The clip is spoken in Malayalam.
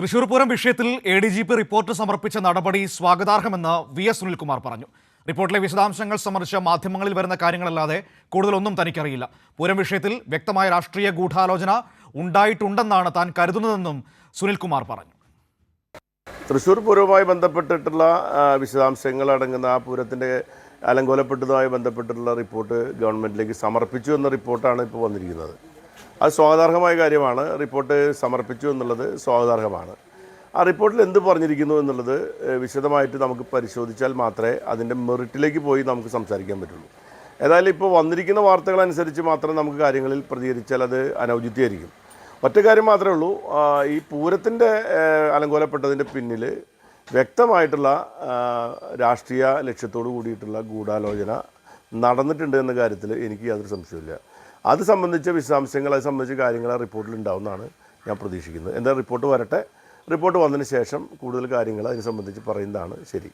തൃശൂർ പൂരം വിഷയത്തിൽ ADGP റിപ്പോർട്ട് സമർപ്പിച്ച നടപടി സ്വാഗതാർഹമെന്ന് VS സുനിൽകുമാർ പറഞ്ഞു. റിപ്പോർട്ടിലെ വിശദാംശങ്ങൾ സംബന്ധിച്ച മാധ്യമങ്ങളിൽ വരുന്ന കാര്യങ്ങളല്ലാതെ കൂടുതലൊന്നും തനിക്കറിയില്ല. പൂരം വിഷയത്തിൽ വ്യക്തമായ രാഷ്ട്രീയ ഗൂഢാലോചന ഉണ്ടായിട്ടുണ്ടെന്നാണ് താൻ കരുതുന്നതെന്നും സുനിൽകുമാർ പറഞ്ഞു. തൃശ്ശൂർ പൂരവുമായി ബന്ധപ്പെട്ടിട്ടുള്ള വിശദാംശങ്ങൾ അടങ്ങുന്ന ആ പൂരത്തിൻ്റെ അലങ്കോലപ്പെട്ടതുമായി ബന്ധപ്പെട്ടിട്ടുള്ള റിപ്പോർട്ട് ഗവൺമെൻറ്റിലേക്ക് സമർപ്പിച്ചു എന്ന റിപ്പോർട്ടാണ് ഇപ്പോൾ വന്നിരിക്കുന്നത്. അത് സ്വാഗതാർഹമായ കാര്യമാണ്. റിപ്പോർട്ട് സമർപ്പിച്ചു എന്നുള്ളത് സ്വാഗതാർഹമാണ്. ആ റിപ്പോർട്ടിൽ എന്ത് പറഞ്ഞിരിക്കുന്നു എന്നുള്ളത് വിശദമായിട്ട് നമുക്ക് പരിശോധിച്ചാൽ മാത്രമേ അതിൻ്റെ മെറിറ്റിലേക്ക് പോയി നമുക്ക് സംസാരിക്കാൻ പറ്റുള്ളൂ. ഏതായാലും ഇപ്പോൾ വന്നിരിക്കുന്ന വാർത്തകളനുസരിച്ച് മാത്രം നമുക്ക് കാര്യങ്ങളിൽ പ്രതികരിച്ചാൽ അത് അനൗചിത്യമായിരിക്കും. ഒറ്റ കാര്യം മാത്രമേ ഉള്ളൂ, ഈ പൂരത്തിൻ്റെ അലങ്കോലപ്പെട്ടതിൻ്റെ പിന്നിൽ വ്യക്തമായിട്ടുള്ള രാഷ്ട്രീയ ലക്ഷ്യത്തോടു കൂടിയിട്ടുള്ള ഗൂഢാലോചന നടന്നിട്ടുണ്ട് എന്ന കാര്യത്തിൽ എനിക്ക് യാതൊരു സംശയമില്ല. അത് സംബന്ധിച്ച വിശദാംശങ്ങൾ, അത് സംബന്ധിച്ച കാര്യങ്ങൾ ആ റിപ്പോർട്ടിൽ ഉണ്ടാവുമെന്നാണ് ഞാൻ പ്രതീക്ഷിക്കുന്നത്. എന്താ റിപ്പോർട്ട് വരട്ടെ, റിപ്പോർട്ട് വന്നതിന് ശേഷം കൂടുതൽ കാര്യങ്ങൾ അതിനെ സംബന്ധിച്ച് പറയുന്നതാണ് ശരി.